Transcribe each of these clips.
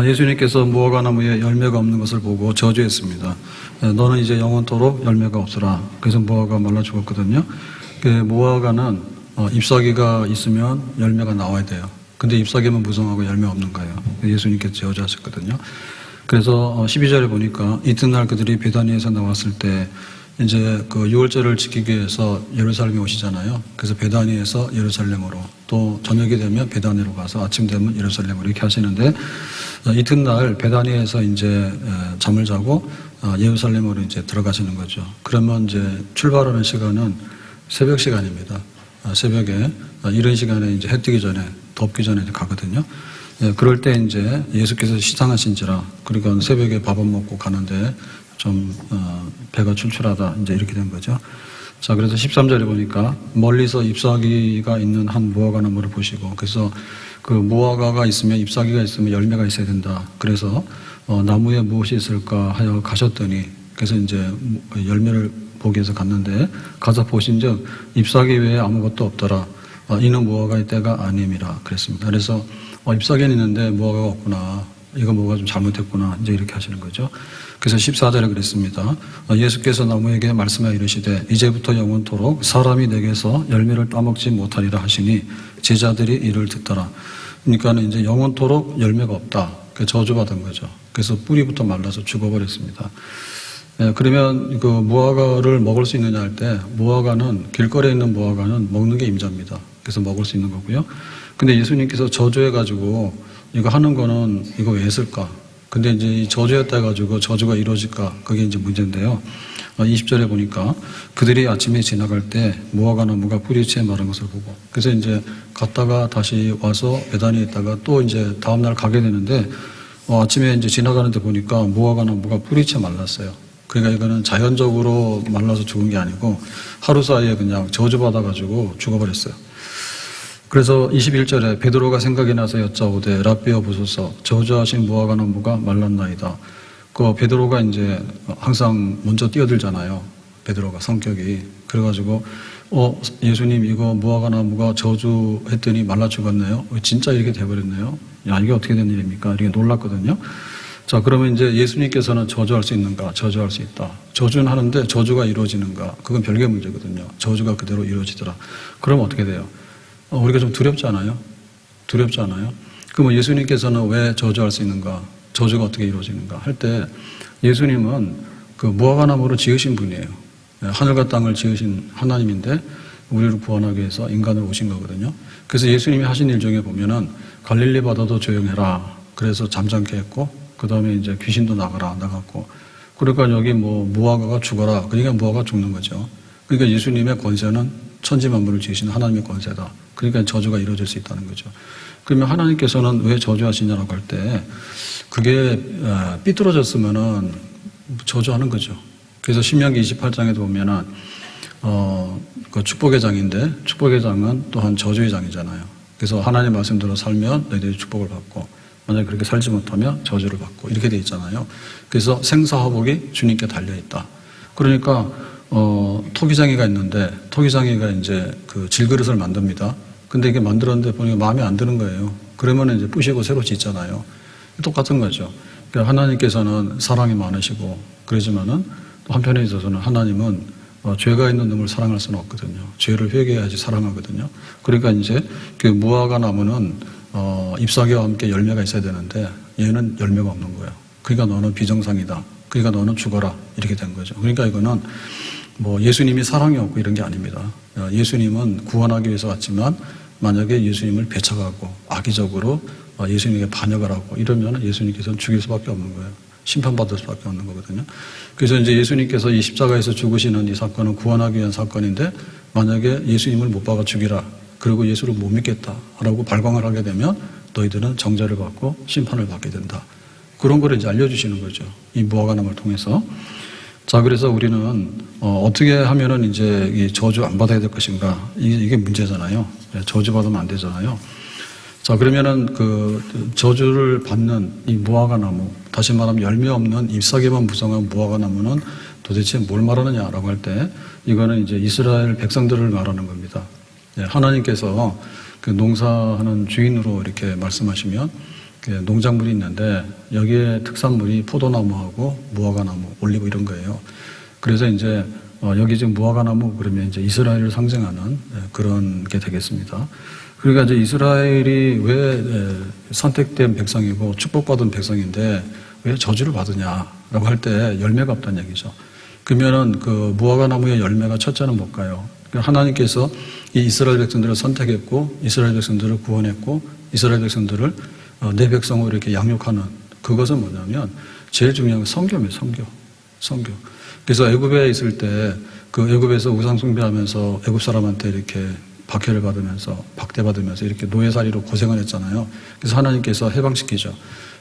예수님께서 무화과 나무에 열매가 없는 것을 보고 저주했습니다. 너는 이제 영원토록 열매가 없으라. 그래서 무화과가 말라 죽었거든요. 무화과는 잎사귀가 있으면 열매가 나와야 돼요. 근데 잎사귀만 무성하고 열매 없는 거예요. 예수님께서 저주하셨거든요. 그래서 12절에 보니까 이튿날 그들이 베다니에서 나왔을 때 이제 그 유월절을 지키기 위해서 예루살렘에 오시잖아요. 그래서 베다니에서 예루살렘으로, 또 저녁이 되면 베다니로 가서 아침 되면 예루살렘으로 이렇게 하시는데, 이튿날 베다니에서 이제 잠을 자고 예루살렘으로 이제 들어가시는 거죠. 그러면 이제 출발하는 시간은 새벽 시간입니다. 새벽에 이런 시간에 이제 해 뜨기 전에, 덥기 전에 가거든요. 그럴 때 이제 예수께서 시장하신지라, 그러니까 새벽에 밥을 먹고 가는데 좀 배가 출출하다, 이제 이렇게 된 거죠. 자, 그래서 13절에 보니까 멀리서 잎사귀가 있는 한 무화과 나무를 보시고, 그래서 그 무화과가 있으면, 잎사귀가 있으면 열매가 있어야 된다. 그래서 나무에 무엇이 있을까 하여 가셨더니, 그래서 이제 열매를 보기 위해서 갔는데, 가서 보신즉 잎사귀 외에 아무것도 없더라. 이는 무화과의 때가 아님이라 그랬습니다. 그래서 잎사귀는 있는데 무화과가 없구나, 이거 뭐가 좀 잘못했구나, 이제 이렇게 하시는 거죠. 그래서 14절에 그랬습니다. 예수께서 나무에게 말씀하여 이르시되 이제부터 영원토록 사람이 내게서 열매를 따먹지 못하리라 하시니 제자들이 이를 듣더라. 그러니까는 이제 영원토록 열매가 없다, 저주받은 거죠. 그래서 뿌리부터 말라서 죽어버렸습니다. 그러면 그 무화과를 먹을 수 있느냐 할 때, 무화과는, 길거리에 있는 무화과는 먹는 게 임자입니다. 그래서 먹을 수 있는 거고요. 근데 예수님께서 저주해가지고 이거 하는 거는 이거 왜 했을까? 근데 이제 이 저주했다 해가지고 저주가 이루어질까? 그게 이제 문제인데요. 20절에 보니까 그들이 아침에 지나갈 때 무화과 나무가 뿌리채 마른 것을 보고, 그래서 이제 갔다가 다시 와서 베다니에 있다가 또 이제 다음날 가게 되는데, 아침에 이제 지나가는데 보니까 무화과 나무가 뿌리채 말랐어요. 그러니까 이거는 자연적으로 말라서 죽은 게 아니고 하루 사이에 그냥 저주받아가지고 죽어버렸어요. 그래서 21절에 베드로가 생각이 나서 여짜오되 라삐여 보소서, 저주하신 무화과 나무가 말랐나이다. 그 베드로가 이제 항상 먼저 뛰어들잖아요. 베드로가 성격이. 그래가지고 예수님, 이거 무화과 나무가 저주했더니 말라 죽었네요. 진짜 이렇게 돼버렸네요. 야, 이게 어떻게 된 일입니까? 이렇게 놀랐거든요. 자, 그러면 이제 예수님께서는 저주할 수 있는가? 저주할 수 있다. 저주는 하는데 저주가 이루어지는가? 그건 별개 문제거든요. 저주가 그대로 이루어지더라. 그러면 어떻게 돼요? 우리가 좀 두렵지 않아요? 두렵지 않아요? 그러면 예수님께서는 왜 저주할 수 있는가? 저주가 어떻게 이루어지는가? 할 때 예수님은 그 무화과 나무를 지으신 분이에요. 하늘과 땅을 지으신 하나님인데 우리를 구원하기 위해서 인간으로 오신 거거든요. 그래서 예수님이 하신 일 중에 보면은 갈릴리 바다도 조용해라. 그래서 잠잠케 했고, 그 다음에 이제 귀신도 나갔고, 그러니까 여기 뭐 무화과가 죽어라. 그러니까 무화과가 죽는 거죠. 그러니까 예수님의 권세는 천지 만물을 지으시는 하나님의 권세다. 그러니까 저주가 이루어질 수 있다는 거죠. 그러면 하나님께서는 왜 저주하시냐라고 할 때, 그게 삐뚤어졌으면은 저주하는 거죠. 그래서 신명기 28장에도 보면은 그 축복의 장인데, 축복의 장은 또한 저주의 장이잖아요. 그래서 하나님 말씀대로 살면 너희들이 축복을 받고, 만약에 그렇게 살지 못하면 저주를 받고, 이렇게 돼 있잖아요. 그래서 생사화복이 주님께 달려 있다. 그러니까 토기장이가 있는데, 토기장이가 이제 그 질그릇을 만듭니다. 근데 이게 만들었는데 보니까 마음에 안 드는 거예요. 그러면 이제 부시고 새로 짓잖아요. 똑같은 거죠. 그러니까 하나님께서는 사랑이 많으시고, 그러지만은 또 한편에 있어서는 하나님은 죄가 있는 놈을 사랑할 수는 없거든요. 죄를 회개해야지 사랑하거든요. 그러니까 이제 그 무화과 나무는 잎사귀와 함께 열매가 있어야 되는데 얘는 열매가 없는 거예요. 그러니까 너는 비정상이다. 그러니까 너는 죽어라. 이렇게 된 거죠. 그러니까 이거는 뭐 예수님이 사랑이 없고 이런 게 아닙니다. 예수님은 구원하기 위해서 왔지만 만약에 예수님을 배척하고 악의적으로 예수님에게 반역을 하고 이러면 예수님께서는 죽일 수밖에 없는 거예요. 심판받을 수밖에 없는 거거든요. 그래서 이제 예수님께서 이 십자가에서 죽으시는 이 사건은 구원하기 위한 사건인데, 만약에 예수님을 못 박아 죽이라, 그리고 예수를 못 믿겠다라고 발광을 하게 되면 너희들은 정죄를 받고 심판을 받게 된다. 그런 걸 이제 알려주시는 거죠. 이 무화과 나무를 통해서. 자, 그래서 우리는 어떻게 하면은 이제 이 저주 안 받아야 될 것인가? 이게 문제잖아요. 저주 받으면 안 되잖아요. 자, 그러면은 그 저주를 받는 이 무화과 나무, 다시 말하면 열매 없는 잎사귀만 무성한 무화과 나무는 도대체 뭘 말하느냐라고 할 때, 이거는 이제 이스라엘 백성들을 말하는 겁니다. 하나님께서 그 농사하는 주인으로 이렇게 말씀하시면 농작물이 있는데 여기에 특산물이 포도나무하고 무화과나무, 올리브 이런 거예요. 그래서 이제 여기 지금 무화과나무 그러면 이제 이스라엘을 상징하는 그런 게 되겠습니다. 그러니까 이제 이스라엘이 왜 선택된 백성이고 축복받은 백성인데 왜 저주를 받으냐라고 할 때 열매가 없다는 얘기죠. 그러면은 그 무화과나무의 열매가 첫째는 뭘까요? 하나님께서 이 이스라엘 백성들을 선택했고 이스라엘 백성들을 구원했고 이스라엘 백성들을 내 백성으로 이렇게 양육하는 그것은 뭐냐면 제일 중요한 건 성교입니다. 성교. 그래서 애굽에 있을 때 그 애굽에서 우상 숭배하면서 애굽 사람한테 이렇게 박해를 받으면서 박대받으면서 이렇게 노예살이로 고생을 했잖아요. 그래서 하나님께서 해방시키죠.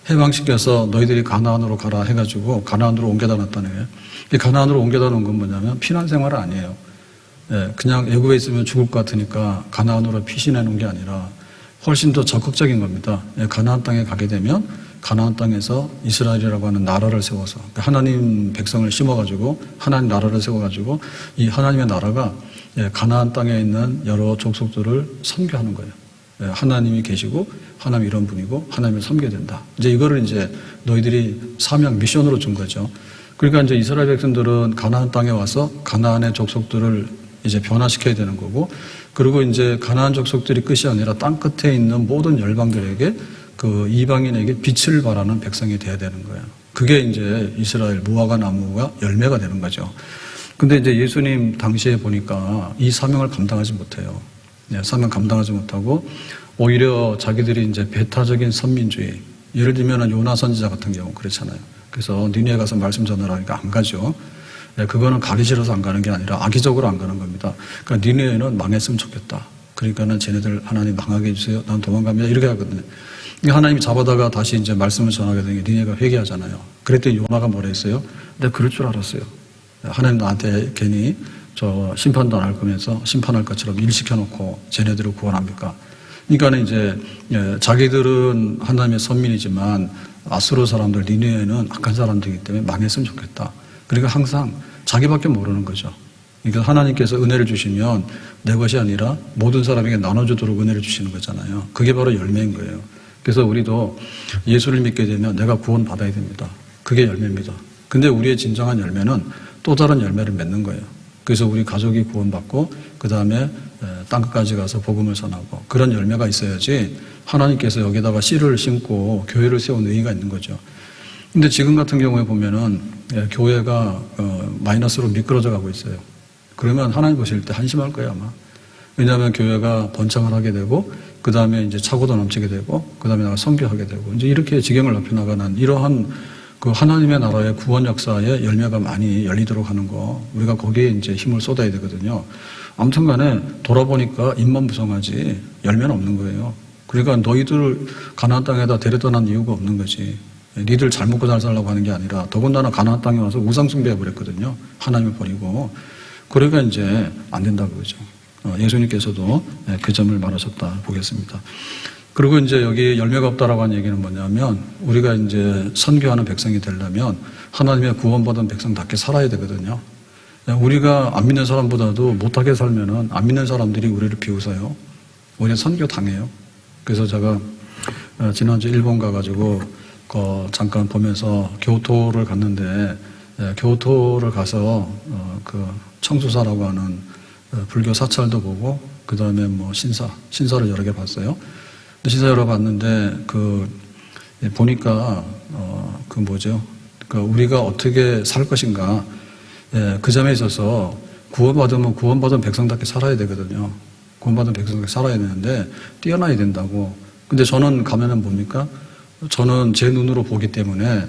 해방시켜서 너희들이 가나안으로 가라 해가지고 가나안으로 옮겨다 놨다는 거예요. 이 가나안으로 옮겨다 놓은 건 뭐냐면 피난 생활은 아니에요. 그냥 애굽에 있으면 죽을 것 같으니까 가나안으로 피신해 놓은 게 아니라 훨씬 더 적극적인 겁니다. 가나안 땅에 가게 되면 가나안 땅에서 이스라엘이라고 하는 나라를 세워서 하나님 백성을 심어가지고 하나님 나라를 세워가지고 이 하나님의 나라가 가나안 땅에 있는 여러 족속들을 섬겨하는 거예요. 하나님이 계시고 하나님 이런 분이고 하나님을 섬겨야 된다. 이제 이거를 이제 너희들이 사명 미션으로 준 거죠. 그러니까 이제 이스라엘 백성들은 가나안 땅에 와서 가나안의 족속들을 이제 변화시켜야 되는 거고, 그리고 이제 가나안 족속들이 끝이 아니라 땅 끝에 있는 모든 열방들에게 그 이방인에게 빛을 발하는 백성이 돼야 되는 거예요. 그게 이제 이스라엘 무화과 나무가 열매가 되는 거죠. 근데 이제 예수님 당시에 보니까 이 사명을 감당하지 못해요. 사명 감당하지 못하고 오히려 자기들이 이제 배타적인 선민주의, 예를 들면 요나 선지자 같은 경우 그렇잖아요. 그래서 니네에 가서 말씀 전하라니까 안 가죠. 그거는 가기 싫어서 안 가는 게 아니라 악의적으로 안 가는 겁니다. 그러니까 니네는 망했으면 좋겠다. 그러니까는 쟤네들 하나님 망하게 해주세요. 난 도망갑니다. 이렇게 하거든요. 하나님이 잡아다가 다시 이제 말씀을 전하게 되는 게 니네가 회개하잖아요. 그랬더니 요나가 뭐라 했어요? 내가 그럴 줄 알았어요. 하나님 나한테 괜히 저 심판도 안 할 거면서 심판할 것처럼 일 시켜놓고 쟤네들을 구원합니까? 그러니까는 이제 자기들은 하나님의 선민이지만 아수르 사람들 니네는 악한 사람들이기 때문에 망했으면 좋겠다. 그러니까 항상 자기밖에 모르는 거죠. 그러니까 하나님께서 은혜를 주시면 내 것이 아니라 모든 사람에게 나눠주도록 은혜를 주시는 거잖아요. 그게 바로 열매인 거예요. 그래서 우리도 예수를 믿게 되면 내가 구원받아야 됩니다. 그게 열매입니다. 근데 우리의 진정한 열매는 또 다른 열매를 맺는 거예요. 그래서 우리 가족이 구원받고 그 다음에 땅끝까지 가서 복음을 전하고 그런 열매가 있어야지 하나님께서 여기다가 씨를 심고 교회를 세운 의의가 있는 거죠. 근데 지금 같은 경우에 보면은 교회가 마이너스로 미끄러져 가고 있어요. 그러면 하나님 보실 때 한심할 거예요, 아마. 왜냐하면 교회가 번창을 하게 되고 그 다음에 이제 차고도 넘치게 되고 그 다음에 나가 선교하게 되고 이제 이렇게 지경을 넓혀 나가는 이러한 그 하나님의 나라의 구원 역사에 열매가 많이 열리도록 하는 거, 우리가 거기에 이제 힘을 쏟아야 되거든요. 아무튼 간에 돌아보니까 입만 무성하지 열매는 없는 거예요. 그러니까 너희들 가나안 땅에다 데려다 난 이유가 없는 거지. 니들 잘 먹고 잘 살라고 하는 게 아니라 더군다나 가나안 땅에 와서 우상 숭배해 버렸거든요. 하나님을 버리고. 그러니까 이제 안 된다 그러죠. 예수님께서도 그 점을 말하셨다 보겠습니다. 그리고 이제 여기 열매가 없다라고 하는 얘기는 뭐냐면 우리가 이제 선교하는 백성이 되려면 하나님의 구원받은 백성답게 살아야 되거든요. 우리가 안 믿는 사람보다도 못하게 살면은 안 믿는 사람들이 우리를 비웃어요. 오히려 선교 당해요. 그래서 제가 지난주 일본 가가지고 잠깐 보면서 교토를 갔는데 교토를 가서 그 청수사라고 하는 불교 사찰도 보고 그 다음에 뭐 신사를 여러 개 봤어요. 신사 여러 봤는데 보니까 우리가 어떻게 살 것인가, 그 점에 있어서 구원받으면 구원받은 백성답게 살아야 되거든요. 구원받은 백성답게 살아야 되는데 뛰어나야 된다고. 근데 저는 가면은 뭡니까? 저는 제 눈으로 보기 때문에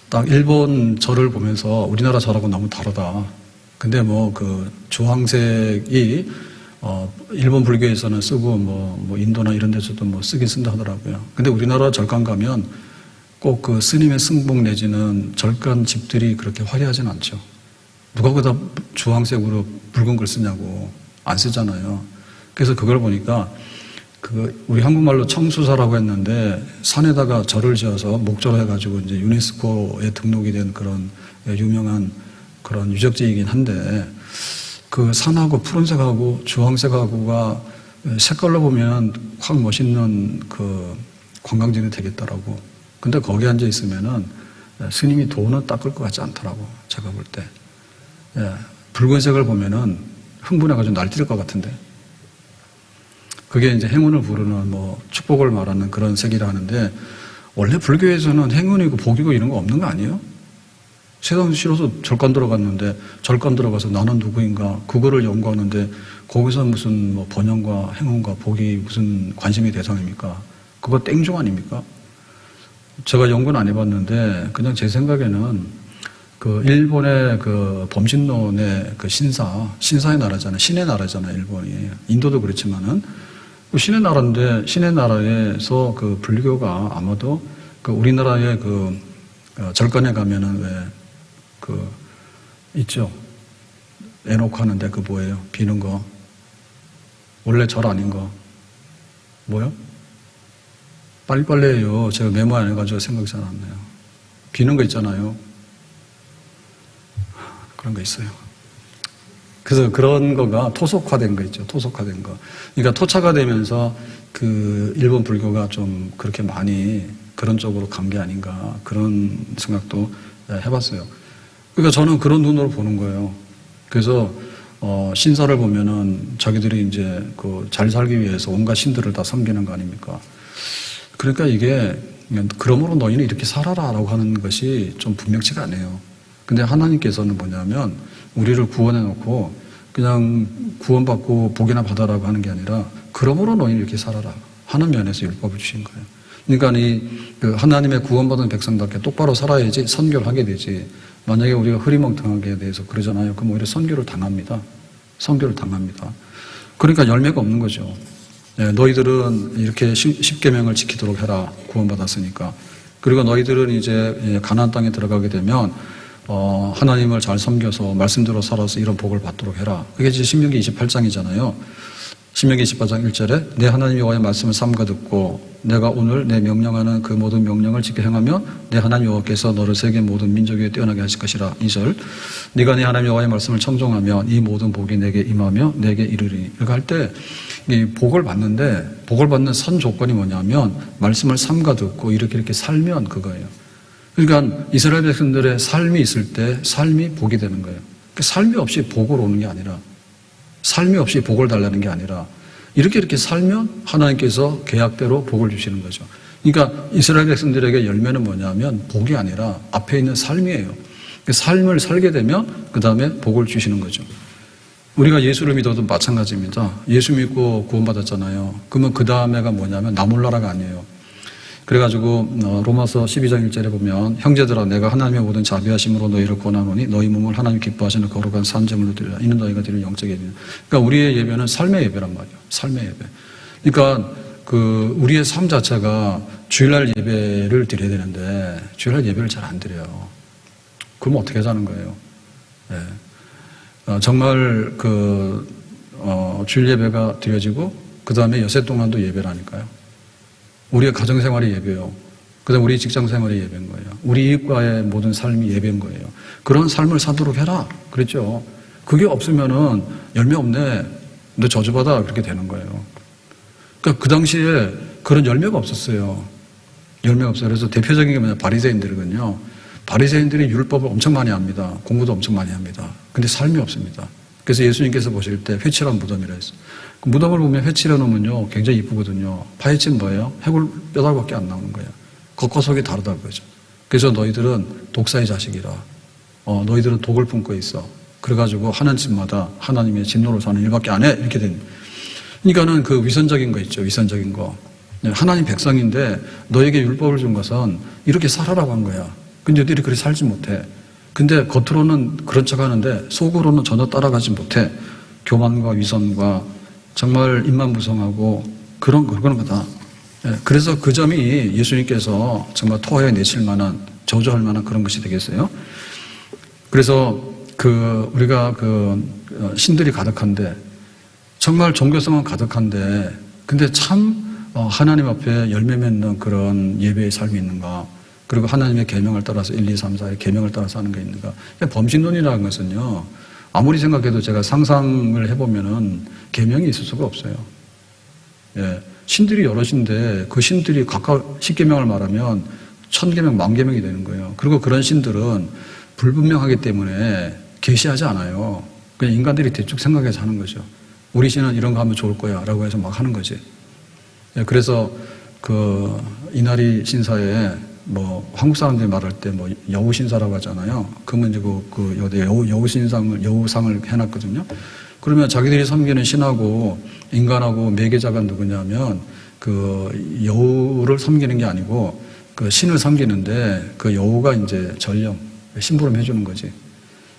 딱 일본 절을 보면서 우리나라 절하고 너무 다르다. 근데 주황색이 일본 불교에서는 쓰고 뭐 인도나 이런 데서도 뭐 쓰긴 쓴다 하더라고요. 근데 우리나라 절간 가면 꼭 그 스님의 승복 내지는 절간 집들이 그렇게 화려하진 않죠. 누가 거기다 주황색으로 붉은 걸 쓰냐고. 안 쓰잖아요. 그래서 그걸 보니까 우리 한국말로 청수사라고 했는데 산에다가 절을 지어서 목절을 해가지고 이제 유네스코에 등록이 된 그런 유명한 그런 유적지이긴 한데 그 산하고 푸른색하고 주황색하고가 색깔로 보면 확 멋있는 그 관광지는 되겠다라고. 근데 거기 앉아 있으면은 스님이 돈은 닦을 것 같지 않더라고. 제가 볼 때. 예, 붉은색을 보면은 흥분해가지고 날뛸 것 같은데. 그게 이제 행운을 부르는 뭐 축복을 말하는 그런 색이라 하는데 원래 불교에서는 행운이고 복이고 이런 거 없는 거 아니에요? 세상 싫어서 절간 들어갔는데 절간 들어가서 나는 누구인가 그거를 연구하는데 거기서 무슨 뭐 번영과 행운과 복이 무슨 관심의 대상입니까? 그거 땡중 아닙니까? 제가 연구는 안 해봤는데 그냥 제 생각에는 그 일본의 그 범신론의 그 신사의 나라잖아요. 신의 나라잖아요. 일본이. 인도도 그렇지만은 신의 나라인데 신의 나라에서 그 불교가 아마도 그 우리나라의 그 절간에 가면은 왜 그 있죠. 애놓고 하는데 그 뭐예요? 비는 거. 원래 절 아닌 거. 뭐요? 빨리빨리 해요. 제가 메모 안 해가지고 생각이 잘 안 나요. 비는 거 있잖아요. 그런 거 있어요. 그래서 그런 거가 토속화된 거 있죠. 토속화된 거. 그러니까 토착화 되면서 그 일본 불교가 좀 그렇게 많이 그런 쪽으로 간 게 아닌가 그런 생각도 해봤어요. 그러니까 저는 그런 눈으로 보는 거예요. 그래서 신사를 보면은 자기들이 이제 그 잘 살기 위해서 온갖 신들을 다 섬기는 거 아닙니까? 그러니까 이게 그러므로 너희는 이렇게 살아라라고 하는 것이 좀 분명치가 않아요. 근데 하나님께서는 뭐냐면 우리를 구원해 놓고 그냥 구원받고 복이나 받아라고 하는 게 아니라 그러므로 너희는 이렇게 살아라 하는 면에서 율법을 주신 거예요. 그러니까 그 하나님의 구원받은 백성답게 똑바로 살아야지 선교를 하게 되지. 만약에 우리가 흐리멍텅하게 대해서 그러잖아요. 그럼 오히려 선교를 당합니다. 선교를 당합니다. 그러니까 열매가 없는 거죠. 네, 너희들은 이렇게 십계명을 지키도록 해라. 구원받았으니까. 그리고 너희들은 이제 가나안 땅에 들어가게 되면 하나님을 잘 섬겨서 말씀대로 살아서 이런 복을 받도록 해라. 그게 이제 신명기 28장이잖아요. 신명기 28장 1절에 내 하나님 여호와의 말씀을 삼가 듣고 내가 오늘 내 명령하는 그 모든 명령을 지켜 행하면 내 하나님 여호와께서 너를 세계 모든 민족 위에 뛰어나게 하실 것이라. 2절 네가 네 하나님 여호와의 말씀을 청종하면 이 모든 복이 내게 임하며 내게 이르리. 이렇게 할 때 이 복을 받는데 복을 받는 선 조건이 뭐냐면 말씀을 삼가 듣고 이렇게 살면 그거예요. 그러니까 이스라엘 백성들의 삶이 있을 때 삶이 복이 되는 거예요. 그러니까 삶이 없이 복을 오는 게 아니라 삶이 없이 복을 달라는 게 아니라 이렇게 살면 하나님께서 계약대로 복을 주시는 거죠. 그러니까 이스라엘 백성들에게 열매는 뭐냐면 복이 아니라 앞에 있는 삶이에요. 삶을 살게 되면 그 다음에 복을 주시는 거죠. 우리가 예수를 믿어도 마찬가지입니다. 예수 믿고 구원받았잖아요. 그러면 그 다음에가 뭐냐면 나 몰라라가 아니에요. 그래가지고 로마서 12장 1절에 보면 형제들아 내가 하나님의 모든 자비하심으로 너희를 권하노니 너희 몸을 하나님 기뻐하시는 거룩한 산제물로 드리라. 이는 너희가 드릴 영적 예배다. 그러니까 우리의 예배는 삶의 예배란 말이에요. 삶의 예배. 그러니까 그 우리의 삶 자체가 주일날 예배를 드려야 되는데 주일날 예배를 잘 안 드려요. 그럼 어떻게 사는 거예요? 네. 정말 주일 예배가 드려지고 그 다음에 여세 동안도 예배를 하니까요. 우리의 가정생활이 예배요. 그 다음에 우리 직장생활이 예배인 거예요. 우리 이웃과의 모든 삶이 예배인 거예요. 그런 삶을 사도록 해라. 그랬죠. 그게 없으면은 열매 없네. 너 저주받아. 그렇게 되는 거예요. 그러니까 그 당시에 그런 열매가 없었어요. 열매가 없어요. 그래서 대표적인 게 뭐냐. 바리새인들이거든요. 바리새인들이 율법을 엄청 많이 합니다. 공부도 엄청 많이 합니다. 근데 삶이 없습니다. 그래서 예수님께서 보실 때 회칠한 무덤이라 했어요. 그 무덤을 보면 회칠해 놓으면요 굉장히 이쁘거든요. 파헤친 뭐예요? 해골 뼈다귀밖에 안 나오는 거예요. 겉과 속이 다르다는 거죠. 그래서 너희들은 독사의 자식이라. 너희들은 독을 품고 있어. 그래가지고 하는 집마다 하나님의 진노를 사는 일밖에 안 해. 이렇게 된. 그러니까는 그 위선적인 거 있죠. 위선적인 거. 하나님 백성인데 너에게 율법을 준 것은 이렇게 살아라고 한 거야. 근데 너희들이 그렇게 살지 못해. 근데 겉으로는 그런 척 하는데 속으로는 전혀 따라가지 못해. 교만과 위선과 정말 입만무성하고 그런 거다. 그래서 그 점이 예수님께서 정말 토하여 내칠 만한, 저주할 만한 그런 것이 되겠어요. 그래서 우리가 신들이 가득한데, 정말 종교성은 가득한데, 근데 참 하나님 앞에 열매 맺는 그런 예배의 삶이 있는가? 그리고 하나님의 계명을 따라서 1, 2, 3, 4의 계명을 따라서 하는 게 있는가? 범신론이라는 것은요, 아무리 생각해도 제가 상상을 해보면은 계명이 있을 수가 없어요. 예. 신들이 여럿인데 그 신들이 각각 10계명을 말하면 1000계명, 10,000계명이 되는 거예요. 그리고 그런 신들은 불분명하기 때문에 계시하지 않아요. 그냥 인간들이 대충 생각해서 하는 거죠. 우리 신은 이런 거 하면 좋을 거야 라고 해서 막 하는 거지. 그래서 그 이나리 신사에 뭐 한국 사람들이 말할 때 뭐 여우 신사라고 하잖아요. 그러면 이제 여우 신상을 여우상을 해놨거든요. 그러면 자기들이 섬기는 신하고 인간하고 매개자가 누구냐면 그 여우를 섬기는 게 아니고 그 신을 섬기는데 그 여우가 이제 전령 심부름 해주는 거지.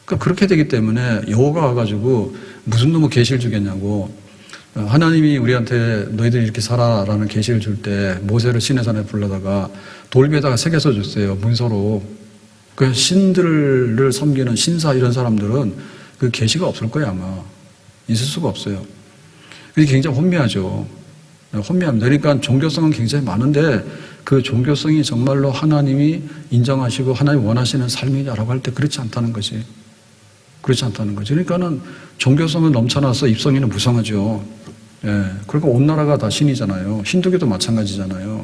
그러니까 그렇게 되기 때문에 여우가 와가지고 무슨 놈의 계시를 주겠냐고. 하나님이 우리한테 너희들이 이렇게 살아라는 계시를 줄 때 모세를 시내산에 불러다가 돌비에다가 새겨서 줬어요. 문서로. 그 신들을 섬기는 신사 이런 사람들은 그 계시가 없을 거예요 아마. 있을 수가 없어요. 이게 굉장히 혼미하죠. 혼미합니다. 그러니까 종교성은 굉장히 많은데 그 종교성이 정말로 하나님이 인정하시고 하나님 원하시는 삶이냐라고 할 때 그렇지 않다는 거지. 그렇지 않다는 거지. 그러니까는 종교성은 넘쳐나서 입성이는 무성하죠. 예. 그러니까 온 나라가 다 신이잖아요. 힌두교도 마찬가지잖아요.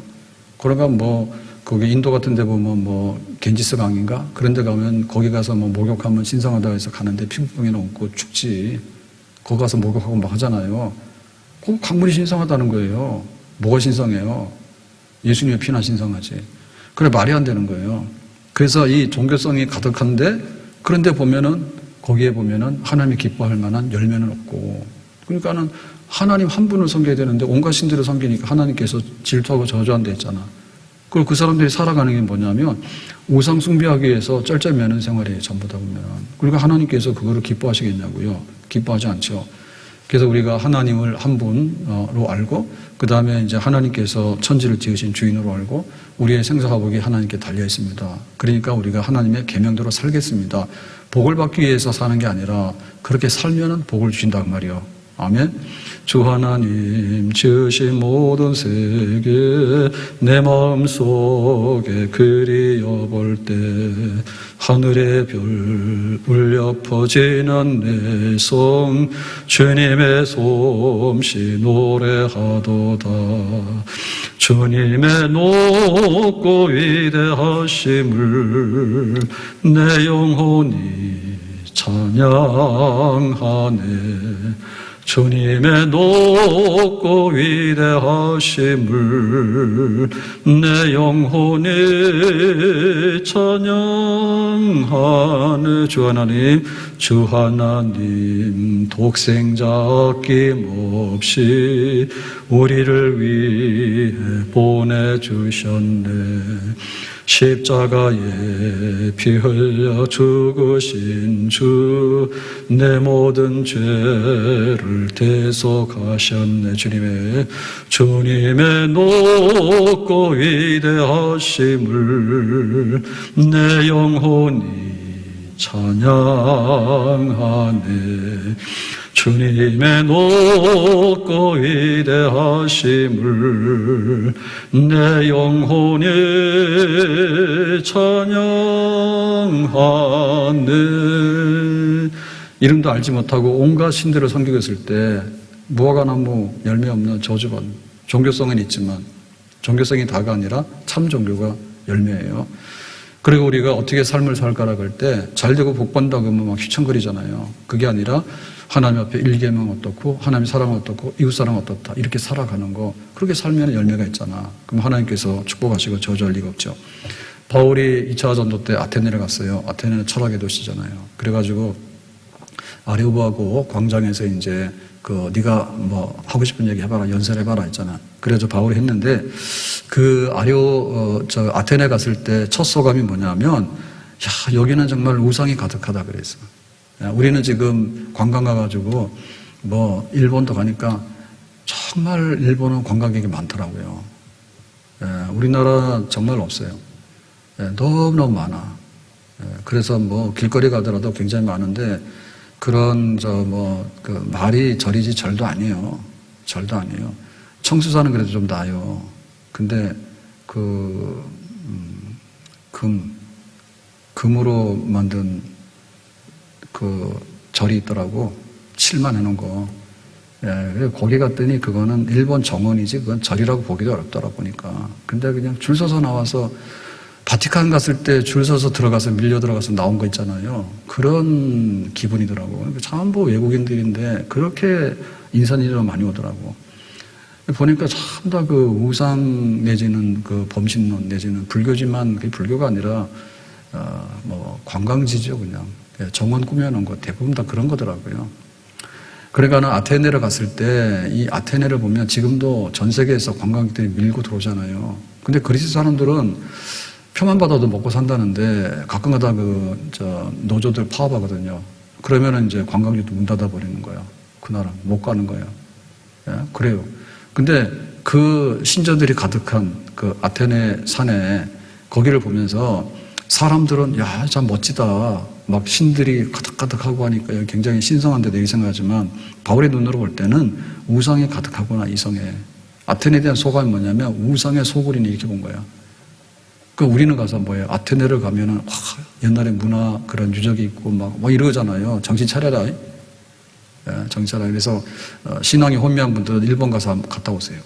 그러니까 뭐 거기 인도 같은 데 보면 뭐 겐지스 강인가? 그런 데 가면 거기 가서 뭐 목욕하면 신성하다고 해서 가는데 피부병에는 없고 춥지. 거기 가서 목욕하고 막 하잖아요. 그 강물이 신성하다는 거예요. 뭐가 신성해요? 예수님의 피나 신성하지. 그래 말이 안 되는 거예요. 그래서 이 종교성이 가득한데 그런데 보면은 거기에 보면은 하나님이 기뻐할 만한 열매는 없고 그러니까는 하나님 한 분을 섬겨야 되는데 온갖 신들을 섬기니까 하나님께서 질투하고 저주한다 했잖아. 그리고 그 사람들이 살아가는 게 뭐냐면 우상 숭배하기 위해서 쩔쩔매는 생활이에요. 전부 다 보면. 그러니까 하나님께서 그거를 기뻐하시겠냐고요. 기뻐하지 않죠. 그래서 우리가 하나님을 한 분으로 알고 그 다음에 이제 하나님께서 천지를 지으신 주인으로 알고 우리의 생사화복이 하나님께 달려 있습니다. 그러니까 우리가 하나님의 계명대로 살겠습니다. 복을 받기 위해서 사는 게 아니라 그렇게 살면은 복을 주신다 그 말이요. 아멘. 주 하나님 지으신 모든 세계 내 마음속에 그리워볼 때 하늘의 별 울려 퍼지는 내성 주님의 솜씨 노래하도다. 주님의 높고 위대하심을 내 영혼이 찬양하네. 주님의 높고 위대하심을 내 영혼이 찬양하네. 주 하나님 독생자 아낌없이 우리를 위해 보내주셨네. 십자가에 피 흘려 죽으신 주 내 모든 죄를 대속하셨네. 주님의 높고 위대하심을 내 영혼이 찬양하네. 주님의 높고 위대하심을 내 영혼이 찬양하네. 이름도 알지 못하고 온갖 신들을 섬기고 있을 때 무화과나무 열매 없는 저주받는 종교성은 있지만 종교성이 다가 아니라 참 종교가 열매예요. 그리고 우리가 어떻게 삶을 살까라고 할 때 잘되고 복받는다고 하면 막 휘청거리잖아요. 그게 아니라 하나님 앞에 일계명 어떻고 하나님 사랑 어떻고 이웃 사랑 어떻다 이렇게 살아가는 거 그렇게 살면 열매가 있잖아. 그럼 하나님께서 축복하시고 저주할 리가 없죠. 바울이 2차 전도 때 아테네를 갔어요. 아테네는 철학의 도시잖아요. 그래가지고 아레오보하고 광장에서 이제 네가 뭐 하고 싶은 얘기 해봐라 연설해봐라 했잖아. 그래서 바울이 했는데 그 아테네 갔을 때 첫 소감이 뭐냐면 야 여기는 정말 우상이 가득하다 그랬어. 우리는 지금 관광 가가지고 뭐 일본도 가니까 정말 일본은 관광객이 많더라고요. 우리나라 정말 없어요. 너무너무 많아. 그래서 뭐 길거리 가더라도 굉장히 많은데 그런 그 말이 절이지 절도 아니에요. 절도 아니에요. 청수사는 그래도 좀 나아요. 근데 금으로 만든 그 절이 있더라고. 칠만 해놓은 거. 예, 그래서 거기 갔더니 그거는 일본 정원이지 그건 절이라고 보기도 어렵더라 보니까. 근데 그냥 줄 서서 나와서 바티칸 갔을 때 줄 서서 들어가서 밀려 들어가서 나온 거 있잖아요. 그런 기분이더라고. 전부 외국인들인데 그렇게 인산인해로 많이 오더라고. 보니까 전부 다 그 우상 내지는 그 범신론 내지는 불교지만 그게 불교가 아니라 뭐 관광지죠 그냥. 정원 꾸며놓은 거 대부분 다 그런 거더라고요. 그러니까는 아테네를 갔을 때 이 아테네를 보면 지금도 전 세계에서 관광객들이 밀고 들어오잖아요. 근데 그리스 사람들은 표만 받아도 먹고 산다는데 가끔가다 노조들 파업하거든요. 그러면은 이제 관광지도 문 닫아 버리는 거야. 그 나라 못 가는 거예요. 예? 그래요. 근데 그 신전들이 가득한 그 아테네 산에 거기를 보면서 사람들은 야, 참 멋지다. 막 신들이 가득가득하고 하니까 여기 굉장히 신성한데 되게 생각하지만 바울의 눈으로 볼 때는 우상에 가득하구나 이성에. 아테네에 대한 소감이 뭐냐면 우상의 소굴이니 이렇게 본 거야. 그 우리는 가서 뭐예요? 아테네를 가면은 와, 옛날에 문화 그런 유적이 있고 막 이러잖아요. 정신 차려라. 예, 정신 차려라. 그래서 신앙이 혼미한 분들은 일본 가서 한번 갔다 오세요.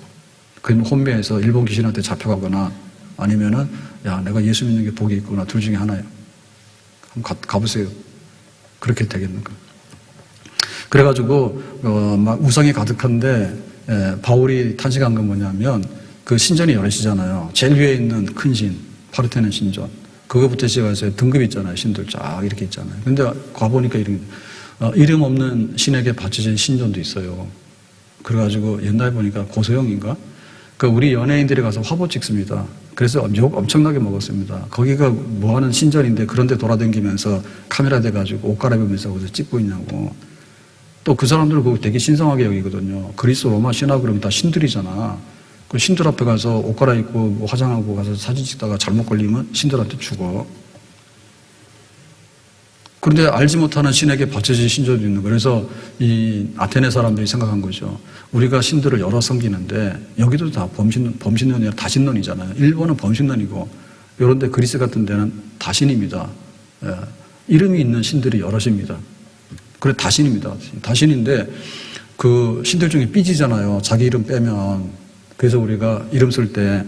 그러면 혼미해서 일본 귀신한테 잡혀가거나 아니면은 야 내가 예수 믿는 게 복이 있구나 둘 중에 하나예요. 한번 가보세요. 그렇게 되겠는가? 그래가지고 막 우상이 가득한데 바울이 탄식한 건 뭐냐면 그 신전이 여럿이잖아요. 제일 위에 있는 큰 신, 파르테논 신전. 그거부터 시작해서 등급이 있잖아요. 신들 쫙 이렇게 있잖아요. 근데 가보니까 이름 없는 신에게 바쳐진 신전도 있어요. 그래가지고 옛날에 보니까 고소영인가? 그 우리 연예인들이 가서 화보 찍습니다. 그래서 욕 엄청나게 먹었습니다. 거기가 뭐 하는 신전인데 그런데 돌아다니면서 카메라 대가지고 옷 갈아입으면서 거기서 찍고 있냐고. 또 그 사람들은 그거 되게 신성하게 여기거든요. 그리스 로마 신화 그러면 다 신들이잖아. 그 신들 앞에 가서 옷 갈아입고 화장하고 가서 사진 찍다가 잘못 걸리면 신들한테 죽어. 그런데 알지 못하는 신에게 바쳐진 신전도 있는 거예요. 그래서 이 아테네 사람들이 생각한 거죠. 우리가 신들을 여러 섬기는데 여기도 다 범신론이 아니라 다신론이잖아요. 일본은 범신론이고 이런데 그리스 같은 데는 다신입니다. 예. 이름이 있는 신들이 여럿입니다. 그래 다신입니다. 다신인데 그 신들 중에 삐지잖아요. 자기 이름 빼면. 그래서 우리가 이름 쓸 때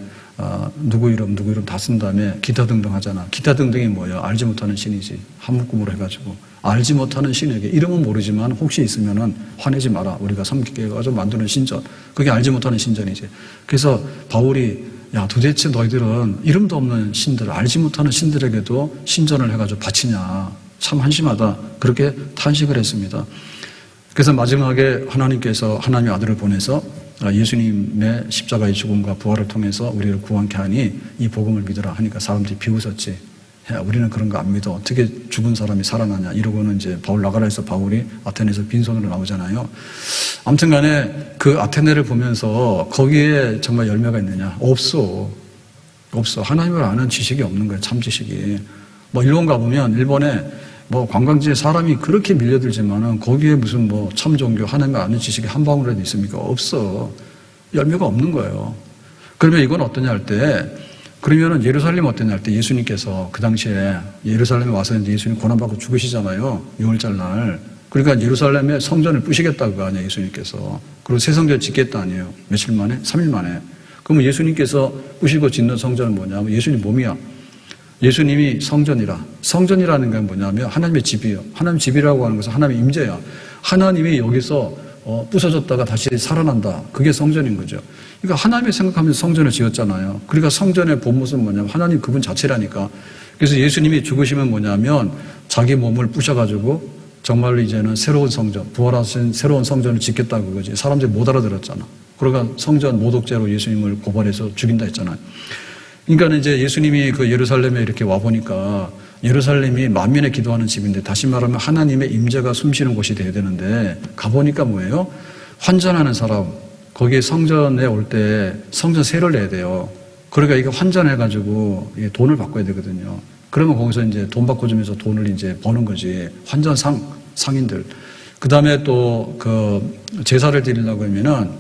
누구 이름 다 쓴 다음에 기타 등등 하잖아. 기타 등등이 뭐예요? 알지 못하는 신이지. 한 묶음으로 해가지고 알지 못하는 신에게 이름은 모르지만 혹시 있으면은 화내지 마라. 우리가 섬기게 해가지고 만드는 신전. 그게 알지 못하는 신전이지. 그래서 바울이 야 도대체 너희들은 이름도 없는 신들, 알지 못하는 신들에게도 신전을 해가지고 바치냐. 참 한심하다. 그렇게 탄식을 했습니다. 그래서 마지막에 하나님께서 하나님의 아들을 보내서 예수님의 십자가의 죽음과 부활을 통해서 우리를 구원케 하니 이 복음을 믿으라 하니까 사람들이 비웃었지. 야, 우리는 그런 거 안 믿어. 어떻게 죽은 사람이 살아나냐. 이러고는 이제 바울 나가라 해서 바울이 아테네에서 빈손으로 나오잖아요. 아무튼 간에 그 아테네를 보면서 거기에 정말 열매가 있느냐. 없어. 하나님을 아는 지식이 없는 거예요. 참 지식이. 뭐 일본 가보면 일본에 뭐 관광지에 사람이 그렇게 밀려들지만은 거기에 무슨 뭐 참종교 하나님을 아는 지식이 한 방울이라도 있습니까? 없어. 열매가 없는 거예요. 그러면 이건 어떠냐 할 때, 그러면은 예루살렘 어떠냐 할 때 예수님께서 그 당시에 예루살렘에 와서 이제 예수님 고난받고 죽으시잖아요. 6월절 날. 그러니까 예루살렘에 성전을 부시겠다 그 아니에요. 예수님께서. 그리고 새 성전을 짓겠다 아니에요. 며칠 만에? 3일 만에. 그러면 예수님께서 부시고 짓는 성전은 뭐냐면 예수님 몸이야. 예수님이 성전이라. 성전이라는 건 뭐냐면 하나님의 집이에요. 하나님의 집이라고 하는 것은 하나님의 임재야. 하나님이 여기서 부서졌다가 다시 살아난다. 그게 성전인 거죠. 그러니까 하나님의 생각하면서 성전을 지었잖아요. 그러니까 성전의 본 모습은 뭐냐면 하나님 그분 자체라니까. 그래서 예수님이 죽으시면 뭐냐면 자기 몸을 부셔가지고 정말로 이제는 새로운 성전, 부활하신 새로운 성전을 짓겠다 그거지. 사람들이 못 알아들었잖아. 그러니까 성전 모독죄로 예수님을 고발해서 죽인다 했잖아요. 그러니까 이제 예수님이 그 예루살렘에 이렇게 와보니까 예루살렘이 만민의 기도하는 집인데 다시 말하면 하나님의 임재가 숨쉬는 곳이 돼야 되는데 가보니까 뭐예요? 환전하는 사람, 거기에 성전에 올 때 성전 세를 내야 돼요. 그러니까 이게 환전해가지고 돈을 바꿔야 되거든요. 그러면 거기서 이제 돈 바꿔주면서 돈을 이제 버는 거지. 상인들. 그 다음에 또 그 제사를 드리려고 하면은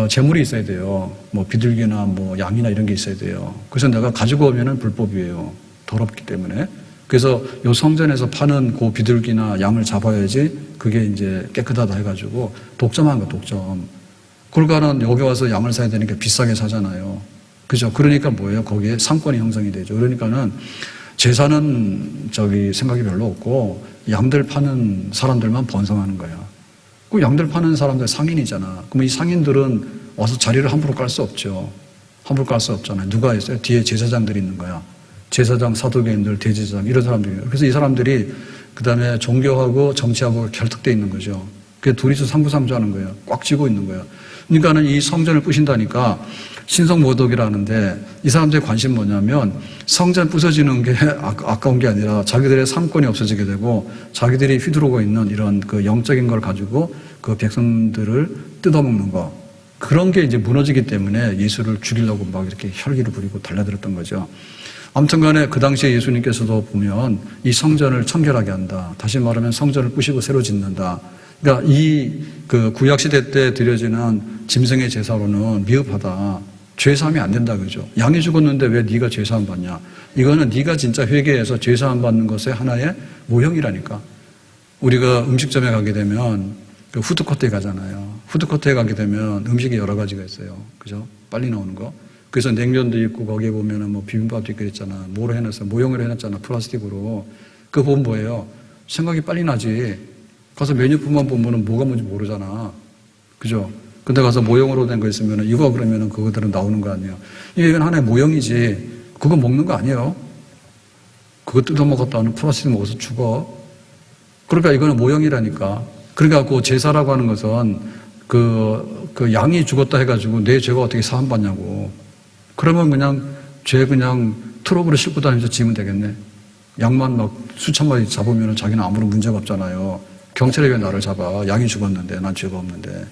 재물이 있어야 돼요. 뭐 비둘기나 뭐 양이나 이런 게 있어야 돼요. 그래서 내가 가지고 오면은 불법이에요. 더럽기 때문에. 그래서 요 성전에서 파는 그 비둘기나 양을 잡아야지 그게 이제 깨끗하다 해가지고 독점한 거, 독점. 그러니까는 여기 와서 양을 사야 되니까 비싸게 사잖아요. 그죠? 그러니까 뭐예요? 거기에 상권이 형성이 되죠. 그러니까는 제사는 생각이 별로 없고 양들 파는 사람들만 번성하는 거야. 그 양들 파는 사람들 상인이잖아. 그럼 이 상인들은 와서 자리를 함부로 깔 수 없죠. 함부로 깔 수 없잖아요. 누가 있어요? 뒤에 제사장들이 있는 거야. 제사장, 사도계인들, 대제사장 이런 사람들이. 그래서 이 사람들이 그다음에 종교하고 정치하고 결탁돼 있는 거죠. 그게 둘이서 상부상조하는 거예요. 꽉 쥐고 있는 거예요. 그러니까는 이 성전을 부신다니까 신성모독이라는데 이 사람들의 관심 뭐냐면 성전 부서지는 게 아까운 게 아니라 자기들의 상권이 없어지게 되고 자기들이 휘두르고 있는 이런 그 영적인 걸 가지고 그 백성들을 뜯어먹는 거. 그런 게 이제 무너지기 때문에 예수를 죽이려고 막 이렇게 혈기를 부리고 달려들었던 거죠. 아무튼 간에 그 당시에 예수님께서도 보면 이 성전을 청결하게 한다. 다시 말하면 성전을 부시고 새로 짓는다. 그러니까 이 그 구약시대 때 드려지는 짐승의 제사로는 미흡하다. 죄사함이 안 된다 그죠. 양이 죽었는데 왜 네가 죄사함 받냐. 이거는 네가 진짜 회개해서 죄사함 받는 것의 하나의 모형이라니까. 우리가 음식점에 가게 되면 그 푸드코트에 가잖아요. 푸드코트에 가게 되면 음식이 여러 가지가 있어요. 그죠? 빨리 나오는 거. 그래서 냉면도 있고 거기에 보면은 뭐 비빔밥도 있고 있잖아. 뭐로 해놨어요? 모형으로 해놨잖아. 플라스틱으로. 그거 보면 뭐예요? 생각이 빨리 나지. 가서 메뉴판만 보면은 뭐가 뭔지 모르잖아. 그죠? 근데 가서 모형으로 된 거 있으면은 이거 그러면은 그거대로 나오는 거 아니에요. 이건 하나의 모형이지. 그거 먹는 거 아니에요. 그거 뜯어먹었다는 플라스틱 먹어서 죽어. 그러니까 이거는 모형이라니까. 그러니까 그 제사라고 하는 것은 그 양이 죽었다 해가지고 내 죄가 어떻게 사함받냐고. 그러면 그냥 죄 그냥 트럭으로 싣고 다니면서 지면 되겠네. 양만 막 수천 마리 잡으면 자기는 아무런 문제가 없잖아요. 경찰이 왜 나를 잡아? 양이 죽었는데 난 죄가 없는데.